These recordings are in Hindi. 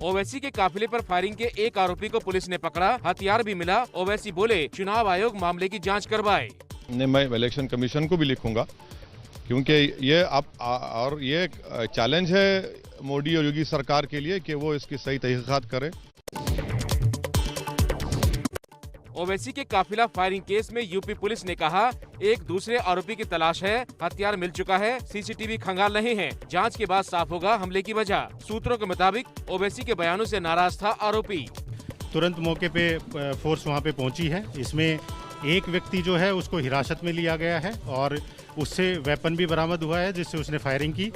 ओवैसी के काफिले पर फायरिंग के एक आरोपी को पुलिस ने पकड़ा, हथियार भी मिला। ओवैसी बोले चुनाव आयोग मामले की जांच करवाए। मैं इलेक्शन कमीशन को भी लिखूंगा, क्योंकि ये और ये चैलेंज है मोदी और योगी सरकार के लिए कि वो इसकी सही तहकीकात करे। ओवैसी के काफिला फायरिंग केस में यूपी पुलिस ने कहा एक दूसरे आरोपी की तलाश है, हथियार मिल चुका है, सीसीटीवी खंगाल रहे हैं, जांच के बाद साफ होगा हमले की वजह। सूत्रों के मुताबिक ओवैसी के बयानों से नाराज था आरोपी। तुरंत मौके पे फोर्स वहां पे पहुंची है। इसमें एक व्यक्ति जो है उसको हिरासत में लिया गया है और उससे वेपन भी बरामद हुआ है जिससे उसने फायरिंग की।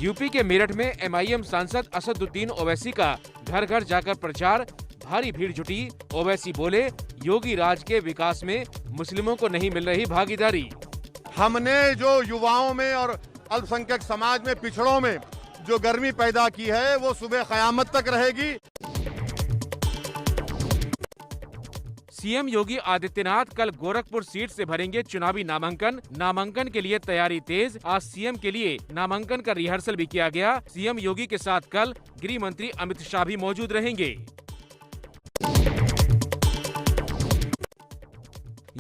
यूपी के मेरठ में एमआईएम सांसद असदुद्दीन ओवैसी का घर घर जाकर प्रचार, भारी भीड़ जुटी। ओवैसी बोले योगी राज के विकास में मुस्लिमों को नहीं मिल रही भागीदारी। हमने जो युवाओं में और अल्पसंख्यक समाज में, पिछड़ों में जो गर्मी पैदा की है वो सुबह कयामत तक रहेगी। सीएम योगी आदित्यनाथ कल गोरखपुर सीट से भरेंगे चुनावी नामांकन के लिए तैयारी तेज। आज सीएम के लिए नामांकन का रिहर्सल भी किया गया। सीएम योगी के साथ कल गृह मंत्री अमित शाह भी मौजूद रहेंगे।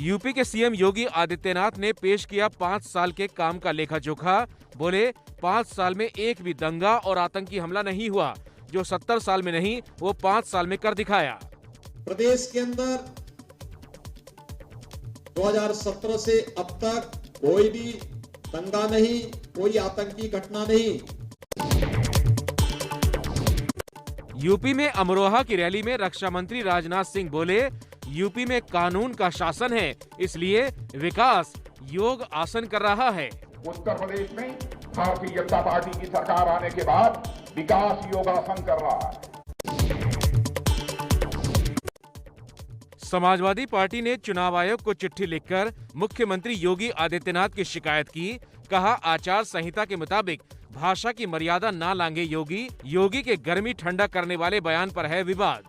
यूपी के सीएम योगी आदित्यनाथ ने पेश किया 5 साल के काम का लेखा जोखा। बोले 5 साल में एक भी दंगा और आतंकी हमला नहीं हुआ, जो 70 साल में नहीं वो 5 साल में कर दिखाया। प्रदेश के अंदर 2017 से अब तक कोई भी दंगा नहीं, कोई आतंकी घटना नहीं। यूपी में अमरोहा की रैली में रक्षा मंत्री राजनाथ सिंह बोले यूपी में कानून का शासन है, इसलिए विकास योग आसन कर रहा है। उत्तर प्रदेश में भारतीय जनता पार्टी की सरकार आने के बाद विकास योगासन कर रहा है। समाजवादी पार्टी ने चुनाव आयोग को चिट्ठी लिखकर मुख्यमंत्री योगी आदित्यनाथ की शिकायत की। कहा आचार संहिता के मुताबिक भाषा की मर्यादा ना लांघे योगी के गर्मी ठंडा करने वाले बयान पर है विवाद।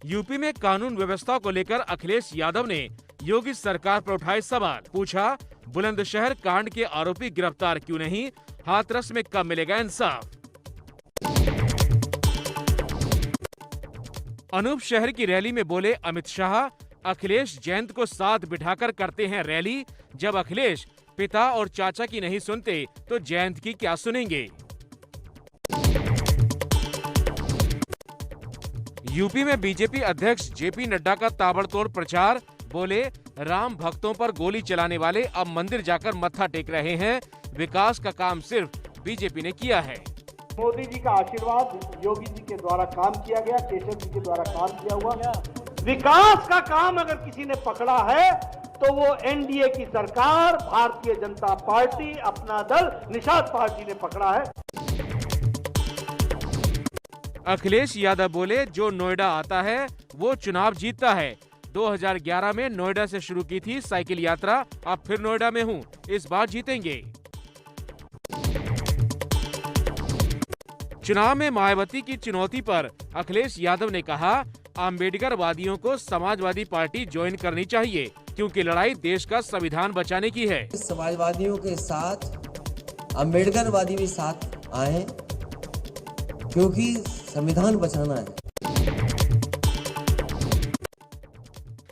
यूपी में कानून व्यवस्था को लेकर अखिलेश यादव ने योगी सरकार पर उठाए सवाल। पूछा बुलंदशहर कांड के आरोपी गिरफ्तार क्यों नहीं, हाथरस में कब मिलेगा इंसाफ। अनूप शहर की रैली में बोले अमित शाह अखिलेश जयंत को साथ बिठाकर करते हैं रैली। जब अखिलेश पिता और चाचा की नहीं सुनते तो जयंत की क्या सुनेंगे। यूपी में बीजेपी अध्यक्ष जेपी नड्डा का ताबड़तोड़ प्रचार। बोले राम भक्तों पर गोली चलाने वाले अब मंदिर जाकर मत्था टेक रहे हैं, विकास का काम सिर्फ बीजेपी ने किया है। मोदी जी का आशीर्वाद योगी जी के द्वारा काम किया गया, केशव जी के द्वारा काम किया हुआ विकास का काम अगर किसी ने पकड़ा है तो वो एनडीए की सरकार, भारतीय जनता पार्टी, अपना दल, निषाद पार्टी ने पकड़ा है। अखिलेश यादव बोले जो नोएडा आता है वो चुनाव जीतता है। 2011 में नोएडा से शुरू की थी साइकिल यात्रा, अब फिर नोएडा में हूँ, इस बार जीतेंगे। चुनाव में मायावती की चुनौती पर अखिलेश यादव ने कहा अम्बेडकर वादियों को समाजवादी पार्टी ज्वाइन करनी चाहिए, क्योंकि लड़ाई देश का संविधान बचाने की है। समाजवादियों के साथ अम्बेडकर वादी भी साथ आए, क्योंकि संविधान बचाना है।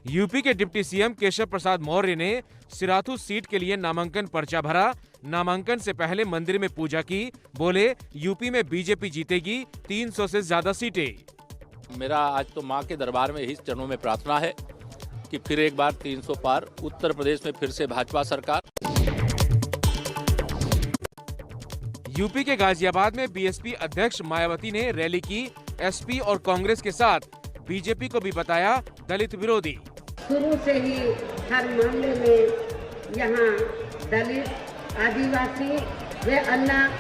यूपी के डिप्टी सीएम केशव प्रसाद मौर्य ने सिराथू सीट के लिए नामांकन पर्चा भरा। नामांकन से पहले मंदिर में पूजा की। बोले यूपी में बीजेपी जीतेगी, 300 से ज्यादा सीटें। मेरा आज तो मां के दरबार में ही चरणों में प्रार्थना है कि फिर एक बार 300 पार, उत्तर प्रदेश में फिर से भाजपा सरकार। यूपी के गाजियाबाद में बीएसपी अध्यक्ष मायावती ने रैली की। एसपी और कांग्रेस के साथ बीजेपी को भी बताया दलित विरोधी। शुरू से ही हर मामले में यहाँ दलित, आदिवासी व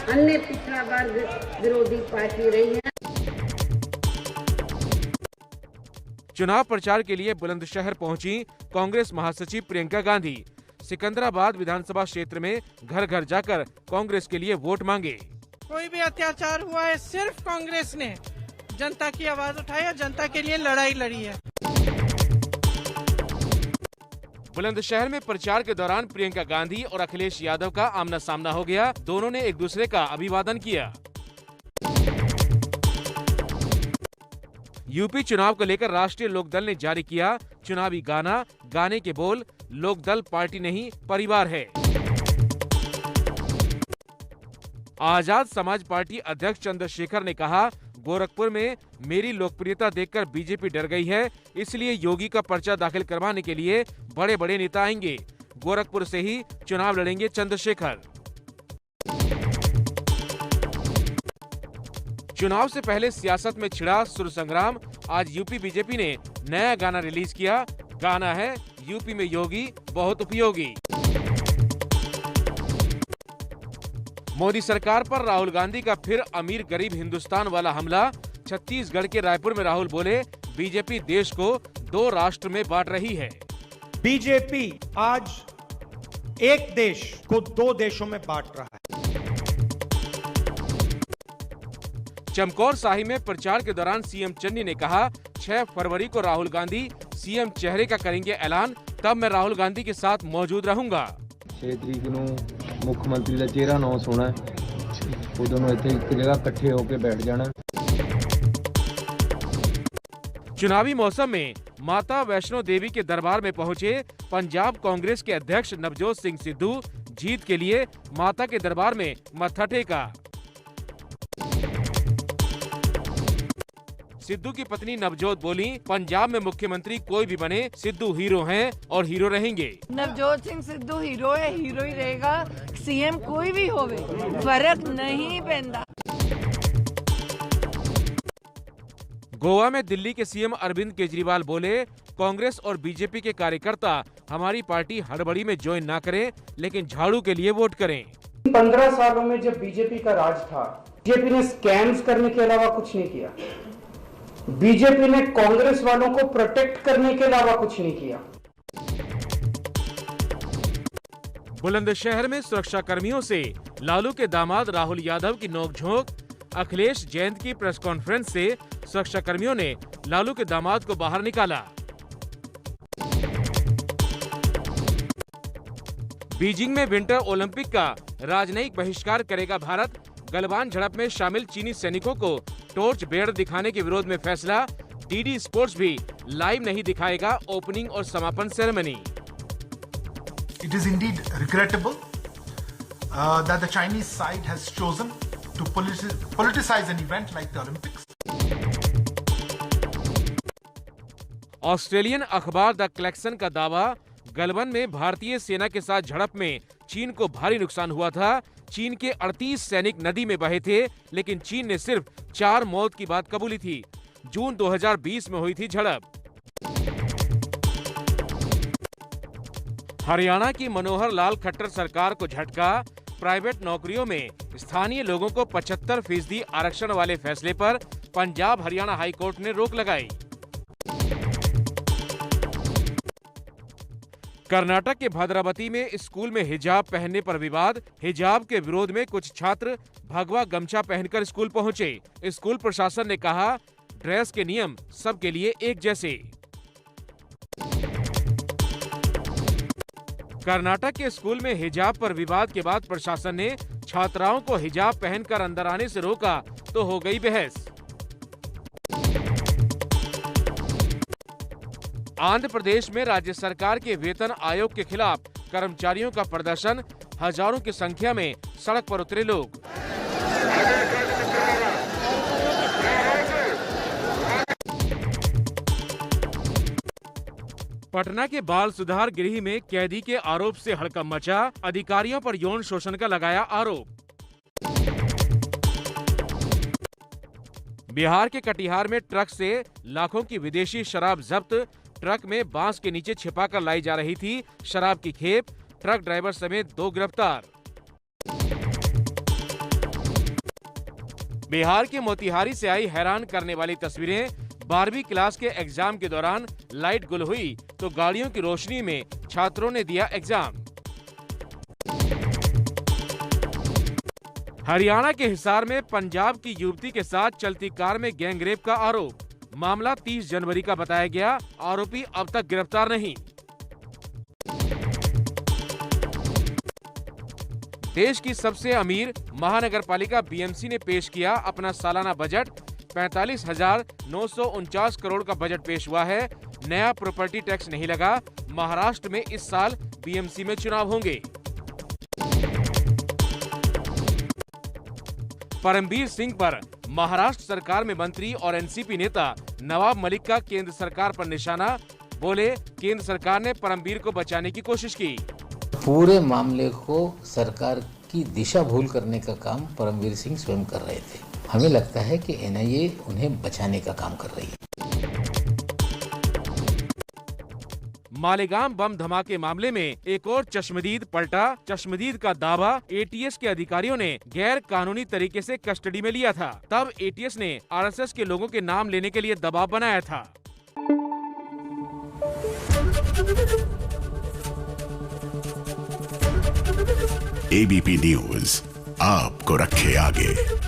अन्य पिछड़ा वर्ग विरोधी पार्टी रही है। चुनाव प्रचार के लिए बुलंदशहर पहुंची कांग्रेस महासचिव प्रियंका गांधी। सिकंदराबाद विधानसभा क्षेत्र में घर घर जाकर कांग्रेस के लिए वोट मांगे। कोई भी अत्याचार हुआ है, सिर्फ कांग्रेस ने जनता की आवाज उठाई और जनता के लिए लड़ाई लड़ी है। बुलंदशहर में प्रचार के दौरान प्रियंका गांधी और अखिलेश यादव का आमना सामना हो गया। दोनों ने एक दूसरे का अभिवादन किया। यूपी चुनाव को लेकर राष्ट्रीय लोकदल ने जारी किया चुनावी गाना। गाने के बोल, लोकदल पार्टी नहीं परिवार है। आजाद समाज पार्टी अध्यक्ष चंद्रशेखर ने कहा, गोरखपुर में मेरी लोकप्रियता देखकर बीजेपी डर गई है, इसलिए योगी का पर्चा दाखिल करवाने के लिए बड़े बड़े नेता आएंगे। गोरखपुर से ही चुनाव लड़ेंगे चंद्रशेखर। चुनाव से पहले सियासत में छिड़ा सुर संग्राम। आज यूपी बीजेपी ने नया गाना रिलीज किया। गाना है यूपी में योगी बहुत उपयोगी। मोदी सरकार पर राहुल गांधी का फिर अमीर गरीब हिंदुस्तान वाला हमला। छत्तीसगढ़ के रायपुर में राहुल बोले, बीजेपी देश को 2 राष्ट्र में बांट रही है। बीजेपी आज एक देश को 2 देशों में बांट रहा है। चमकौर शाही में प्रचार के दौरान सीएम चन्नी ने कहा, 6 फरवरी को राहुल गांधी सीएम चेहरे का करेंगे ऐलान, तब मैं राहुल गांधी के साथ मौजूद रहूंगा। 6 तरीक ਨੂੰ मुख्यमंत्री ਦਾ ਚਿਹਰਾ ਅਨਾਉਂਸ ਹੋਣਾ, ਉਦੋਂ ਨੂੰ ਇੱਥੇ ਇੱਕ ਜਗ੍ਹਾ ਇਕੱਠੇ ਹੋ ਕੇ बैठ जाना। चुनावी मौसम में माता वैष्णो देवी के दरबार में पहुंचे पंजाब कांग्रेस के अध्यक्ष नवजोत सिंह सिद्धू। जीत के लिए माता के दरबार में मत्था टेका। सिद्धू की पत्नी नवजोत बोली, पंजाब में मुख्यमंत्री कोई भी बने, सिद्धू हीरो हैं और हीरो रहेंगे। नवजोत सिंह सिद्धू हीरो है, हीरो ही रहेगा। सीएम कोई भी होवे, फर्क नहीं पैंदा। गोवा में दिल्ली के सीएम अरविंद केजरीवाल बोले, कांग्रेस और बीजेपी के कार्यकर्ता हमारी पार्टी हड़बड़ी में ज्वाइन ना करें, लेकिन झाड़ू के लिए वोट करें। 15 सालों में जब बीजेपी का राज था, बीजेपी ने स्कैम्स करने के अलावा कुछ नहीं किया। बीजेपी ने कांग्रेस वालों को प्रोटेक्ट करने के अलावा कुछ नहीं किया। बुलंदशहर में सुरक्षा कर्मियों से लालू के दामाद राहुल यादव की नोकझोंक। अखिलेश जयंत की प्रेस कॉन्फ्रेंस से सुरक्षा कर्मियों ने लालू के दामाद को बाहर निकाला। बीजिंग में विंटर ओलंपिक का राजनयिक बहिष्कार करेगा भारत। गलवान झड़प में शामिल चीनी सैनिकों को टॉर्च बेयर दिखाने के विरोध में फैसला। डीडी स्पोर्ट्स भी लाइव नहीं दिखाएगा ओपनिंग और समापन ceremony. It is indeed regrettable that the Chinese side has chosen to politicize an event like the Olympics. Australian अखबार द कलेक्शन का दावा, गलवान में भारतीय सेना के साथ झड़प में चीन को भारी नुकसान हुआ था। चीन के 38 सैनिक नदी में बहे थे, लेकिन चीन ने सिर्फ 4 मौत की बात कबूली थी। जून 2020 में हुई थी झड़प। हरियाणा की मनोहर लाल खट्टर सरकार को झटका। प्राइवेट नौकरियों में स्थानीय लोगों को 75% आरक्षण वाले फैसले पर पंजाब हरियाणा हाईकोर्ट ने रोक लगाई। कर्नाटक के भद्रावती में स्कूल में हिजाब पहनने पर विवाद। हिजाब के विरोध में कुछ छात्र भगवा गमछा पहनकर स्कूल पहुंचे। स्कूल प्रशासन ने कहा, ड्रेस के नियम सबके लिए एक जैसे। कर्नाटक के स्कूल में हिजाब पर विवाद के बाद प्रशासन ने छात्राओं को हिजाब पहनकर अंदर आने से रोका तो हो गई बहस। आंध्र प्रदेश में राज्य सरकार के वेतन आयोग के खिलाफ कर्मचारियों का प्रदर्शन। हजारों की संख्या में सड़क पर उतरे लोग। पटना के बाल सुधार गृह में कैदी के आरोप से हड़कंप मचा। अधिकारियों पर यौन शोषण का लगाया आरोप। बिहार के कटिहार में ट्रक से लाखों की विदेशी शराब जब्त। ट्रक में बांस के नीचे छिपाकर लाई जा रही थी शराब की खेप। ट्रक ड्राइवर समेत 2 गिरफ्तार। बिहार के मोतिहारी से आई हैरान करने वाली तस्वीरें। 12वीं क्लास के एग्जाम के दौरान लाइट गुल हुई तो गाड़ियों की रोशनी में छात्रों ने दिया एग्जाम। हरियाणा के हिसार में पंजाब की युवती के साथ चलती कार में गैंगरेप का आरोप। मामला 30 जनवरी का बताया गया। आरोपी अब तक गिरफ्तार नहीं। देश की सबसे अमीर महानगरपालिका बीएमसी ने पेश किया अपना सालाना बजट। 45,949 करोड़ का बजट पेश हुआ है। नया प्रॉपर्टी टैक्स नहीं लगा। महाराष्ट्र में इस साल बीएमसी में चुनाव होंगे। परमबीर सिंह पर महाराष्ट्र सरकार में मंत्री और एनसीपी नेता नवाब मलिक का केंद्र सरकार पर निशाना। बोले, केंद्र सरकार ने परमबीर को बचाने की कोशिश की। पूरे मामले को सरकार की दिशा भूल करने का काम परमबीर सिंह स्वयं कर रहे थे। हमें लगता है कि एनआईए उन्हें बचाने का काम कर रही है। मालेगांव बम धमाके मामले में एक और चश्मदीद पलटा। चश्मदीद का दावा, एटीएस के अधिकारियों ने गैर कानूनी तरीके से कस्टडी में लिया था। तब एटीएस ने आरएसएस के लोगों के नाम लेने के लिए दबाव बनाया था। एबीपी न्यूज आपको रखे आगे।